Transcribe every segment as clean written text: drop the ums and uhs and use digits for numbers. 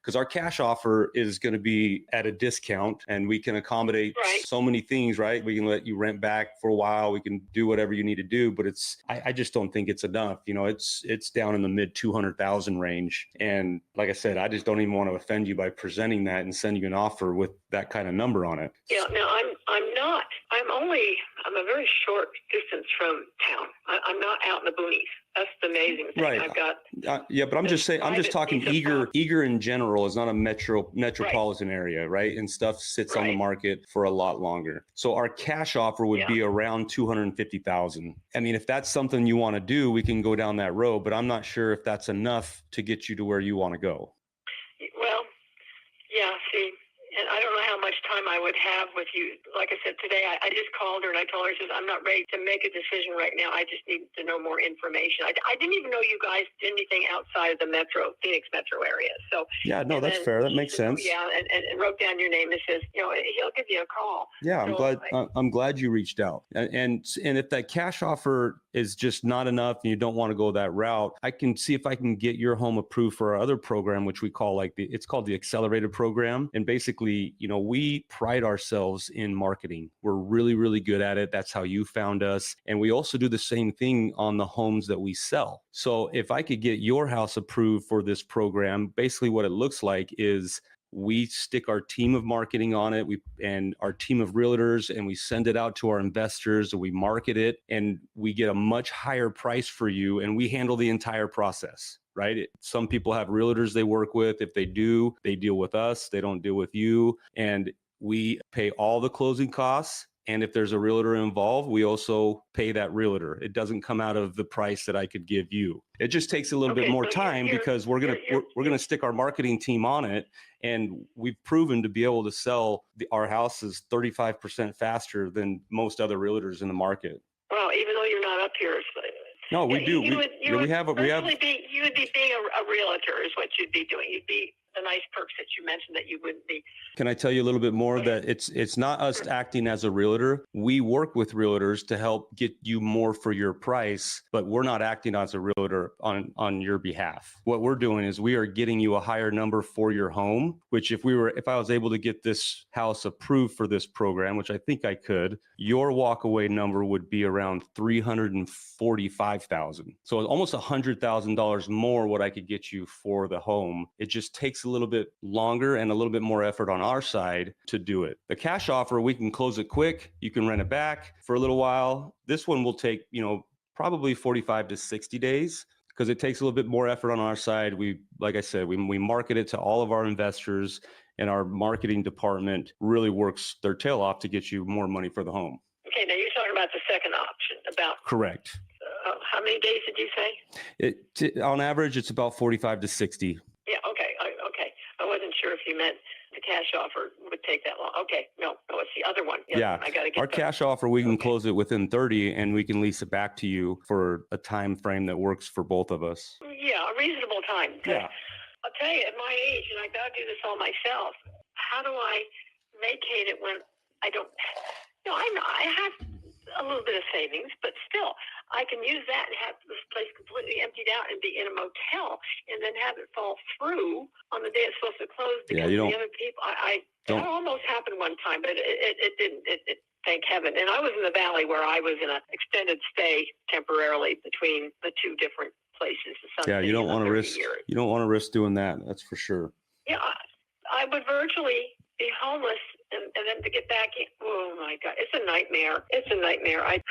because our cash offer is going to be at a discount and we can accommodate so many things, right? We can let you rent back for a while. We can do whatever you need to do, but I just don't think it's enough. It's down in the mid 200,000 range. And like I said, I just don't even want to offend you by presenting that and sending you an offer with that kind of number on it. Yeah, no, I'm not. I'm a very short distance from town. I'm not out in the boonies. That's the amazing thing. Right. I've got. Yeah, but I'm just talking Eager in general is not a metropolitan area, right? And stuff sits on the market for a lot longer. So our cash offer would be around 250,000. I mean, if that's something you want to do, we can go down that road, but I'm not sure if that's enough to get you to where you want to go. Well, yeah, see. And I don't know how much time I would have with you. Like I said, today I just called her and I told her, I'm not ready to make a decision right now. I just need to know more information. I didn't even know you guys did anything outside of the Phoenix metro area. So yeah, no, that's fair. That makes sense. Yeah, and wrote down your name and says, he'll give you a call. Yeah, I'm glad you reached out. And if that cash offer is just not enough and you don't want to go that route, I can see if I can get your home approved for our other program, which we call it's called the accelerated program. And basically, we pride ourselves in marketing. We're really, really good at it. That's how you found us. And we also do the same thing on the homes that we sell. So if I could get your house approved for this program, basically what it looks like is we stick our team of marketing on it, and our team of realtors, and we send it out to our investors, and we market it, and we get a much higher price for you, and we handle the entire process. Right? Some people have realtors they work with. If they do, they deal with us. They don't deal with you. And we pay all the closing costs. And if there's a realtor involved, we also pay that realtor. It doesn't come out of the price that I could give you. It just takes a little bit more time because we're gonna stick our marketing team on it, and we've proven to be able to sell our houses 35% faster than most other realtors in the market. Well, even though you're not up here. No, we do. You would be being a realtor is what you'd be doing. You'd be the nice perks that you mentioned that you wouldn't be. Can I tell you a little bit more that it's not us acting as a realtor. We work with realtors to help get you more for your price, but we're not acting as a realtor on your behalf. What we're doing is we are getting you a higher number for your home, which if I was able to get this house approved for this program, which I think I could, your walkaway number would be around $345,000. So almost $100,000 more what I could get you for the home. It just takes a little bit longer and a little bit more effort on our side to do it. The cash offer, we can close it quick. You can rent it back for a little while. This one will take, probably 45 to 60 days because it takes a little bit more effort on our side. Like I said, we market it to all of our investors, and our marketing department really works their tail off to get you more money for the home. Okay, now you're talking about the second option. Correct. How many days did you say? On average, it's about 45 to 60. Yeah, okay. I wasn't sure if you meant the cash offer would take that long. Okay, no, it's the other one. Yeah, I got to get our cash offer, we can close it within 30, and we can lease it back to you for a time frame that works for both of us. Yeah, a reasonable time. Yeah. I'll tell you, at my age, and I got to do this all myself, how do I vacate it when I don't, I have a little bit of savings, but still, I can use that and have this place completely emptied out and be in a motel, and then have it fall through on the day it's supposed to close because the other people. That almost happened one time, but it didn't. Thank heaven. And I was in the valley where I was in an extended stay temporarily between the two different places. Yeah, you don't want to risk. You don't want to risk doing that. That's for sure. Yeah, I would virtually be homeless. And then to get back in, oh my God, it's a nightmare. It's a nightmare. I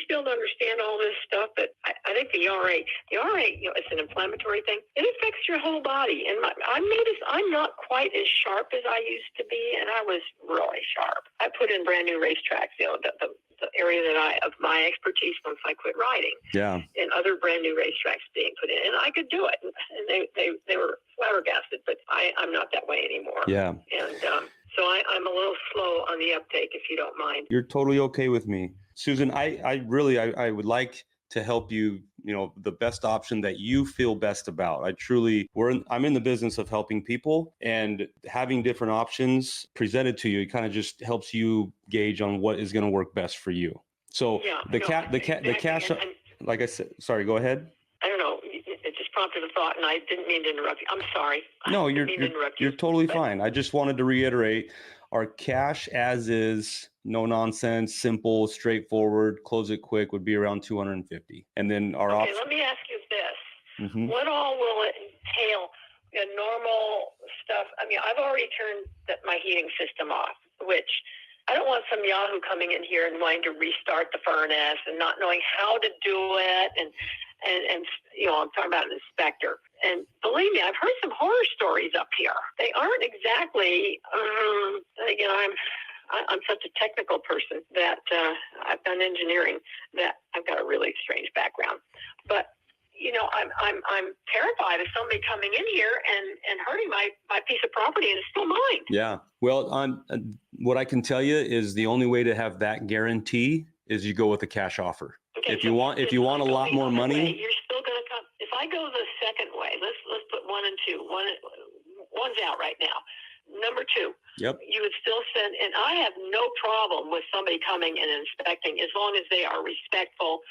still don't understand all this stuff, but I think the RA, it's an inflammatory thing. It affects your whole body. And I noticed I'm not quite as sharp as I used to be, and I was really sharp. I put in brand new racetracks, the area of my expertise once I quit riding. Yeah. And other brand new racetracks being put in, and I could do it. And they were flabbergasted, but I'm not that way anymore. Yeah. And so I'm a little slow on the uptake, if you don't mind. You're totally okay with me. Susan, I would like to help you, the best option that you feel best about. I'm in the business of helping people, and having different options presented to you, it kind of just helps you gauge on what is going to work best for you. So the cash, like I said, sorry, go ahead. I don't know. It just prompted a thought, and I didn't mean to interrupt you. I'm sorry. No, I didn't mean to interrupt you, you're totally but- fine. I just wanted to reiterate our cash as is, no nonsense, simple, straightforward, close it quick would be around 250. And then our Okay, option. let me ask you this. Mhm. What all will it entail? The normal stuff. I mean, I've already turned my heating system off, which I don't want some Yahoo coming in here and wanting to restart the furnace and not knowing how to do it. And you know, I'm talking about an inspector. And believe me, I've heard some horror stories up here. They aren't exactly, again, I'm such a technical person that I've done engineering, that I've got a really strange background. But you know, I'm terrified of somebody coming in here and hurting my piece of property, and it's still mine. Yeah. Well, what I can tell you is the only way to have that guarantee is you go with a cash offer. Okay, If you want a lot more money, you're still going to come. If I go the second way, let's put 1 and 2. One's out right now. Number 2. Yep. You would still send, and I have no problem with somebody coming and inspecting as long as they are respectful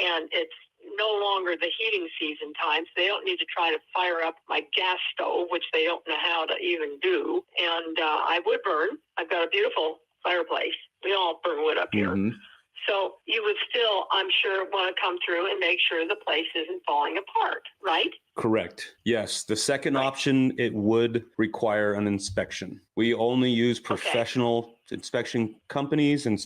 and it's no longer the heating season time, so they don't need to try to fire up my gas stove, which they don't know how to even do. And I would burn. I've got a beautiful fireplace. We all burn wood up here. Mhm. So you would still, I'm sure, want to come through and make sure the place isn't falling apart, right? Correct. Yes. The second option, it would require an inspection. We only use professional inspection companies and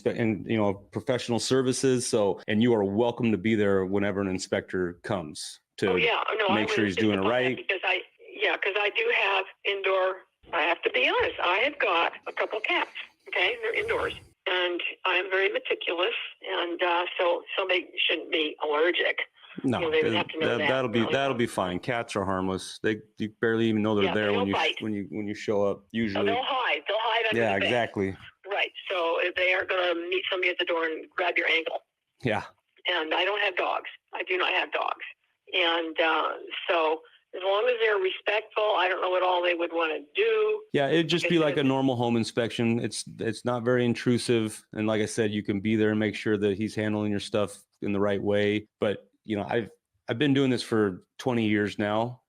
you know, professional services. So, and you are welcome to be there whenever an inspector comes to make sure he's doing it right. Because I do have indoor. I have to be honest. I have got a couple cats. Okay, they're indoors. And I'm very meticulous, and so somebody shouldn't be allergic. No, you know, they would have to know that'll be fine. Cats are harmless. You barely even know they're there when you show up. Usually, they'll hide. They'll hide under the bed. Exactly. Right. So if they are going to meet somebody at the door and grab your ankle. Yeah. And I don't have dogs. I do not have dogs, and so. As long as they're respectful, I don't know what all they would want to do. Yeah, it'd just be like a normal home inspection. It's not very intrusive. And like I said, you can be there and make sure that he's handling your stuff in the right way. But, you know, I've been doing this for 20 years now.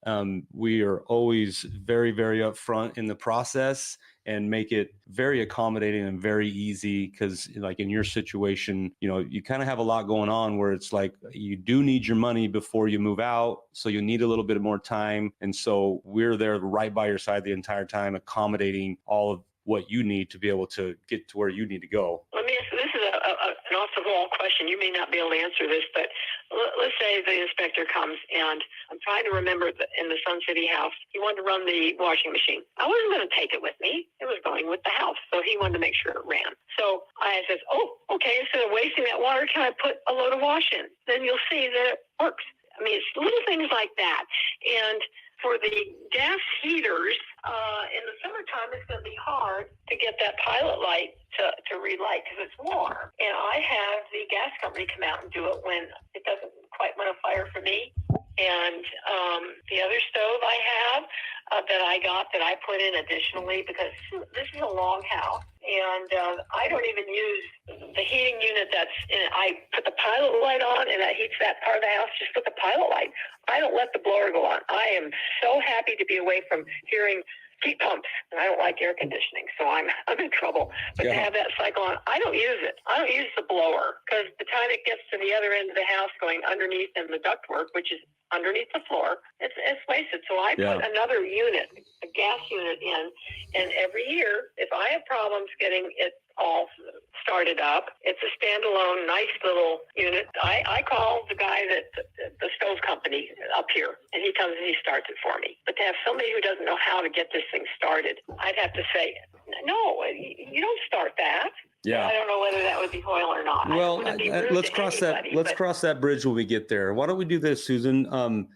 We are always very, very upfront in the process and make it very accommodating and very easy. Because like in your situation, you know, you kind of have a lot going on where it's like you do need your money before you move out. So you need a little bit more time. And so we're there right by your side the entire time, accommodating all of what you need to be able to get to where you need to go. Let me ask you, this is an off-the-wall question. You may not be able to answer this, but let's say the inspector comes, and I'm trying to remember in the Sun City house, he wanted to run the washing machine. I wasn't going to take it with me. It was going with the house, so he wanted to make sure it ran. So I says, oh, okay, instead of wasting that water, can I put a load of wash in? Then you'll see that it works. I mean, it's little things like that. And for the gas heaters, in the summertime, it's going to be hard to get that pilot light to relight because it's warm. And I have the gas company come out and do it when it doesn't quite want to fire for me. And the other stove I have that I got that I put in additionally, because this is a long house, and I don't even use the heating unit that's in it. I put the pilot light on, and that heats that part of the house. Just put the pilot light. I don't let the blower go on. I am so happy to be away from hearing heat pumps, and I don't like air conditioning, so I'm in trouble. But to have that cycle on, I don't use it. I don't use the blower, because the time it gets to the other end of the house going underneath in the ductwork, which is underneath the floor, it's wasted. So I put another unit, a gas unit in, and every year, if I have problems getting it all started up, it's a standalone, nice little unit. I call the guy the stove company up here, and he comes and he starts it for me. But to have somebody who doesn't know how to get this thing started, I'd have to say, no, you don't start that. Yeah. I don't know whether that would be Hoyle or not. Well, let's cross that bridge when we get there. Why don't we do this, Susan?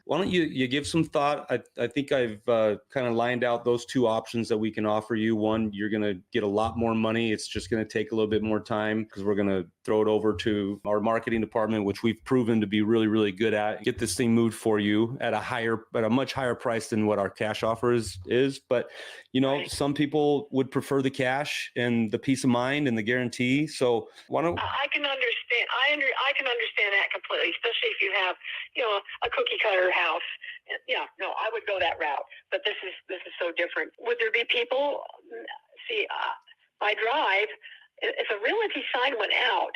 Why don't you give some thought? I think I've kind of lined out those two options that we can offer you. One, you're going to get a lot more money. It's just going to take a little bit more time because we're going to throw it over to our marketing department, which we've proven to be really, really good at. Get this thing moved for you at a much higher price than what our cash offer is. But some people would prefer the cash and the peace of mind and the guarantee. So why don't I can understand. I can understand that completely, especially if you have, a cookie cutter house. Yeah, no, I would go that route. But this is so different. Would there be people? See, my drive. If a realty sign went out,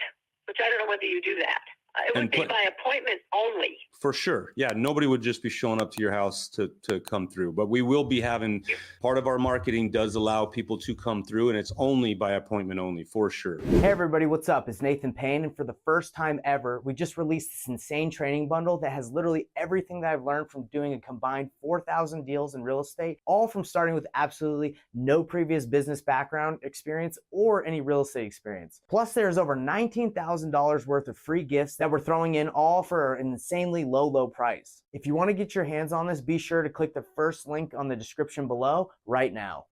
which I don't know whether you do that, it would be by appointment only. For sure. Yeah. Nobody would just be showing up to your house to come through, but we will be having part of our marketing does allow people to come through, and it's only by appointment only, for sure. Hey everybody, what's up? It's Nathan Payne, and for the first time ever, we just released this insane training bundle that has literally everything that I've learned from doing a combined 4,000 deals in real estate, all from starting with absolutely no previous business background experience or any real estate experience. Plus, there's over $19,000 worth of free gifts that we're throwing in, all for an insanely low price. If you want to get your hands on this, be sure to click the first link on the description below right now.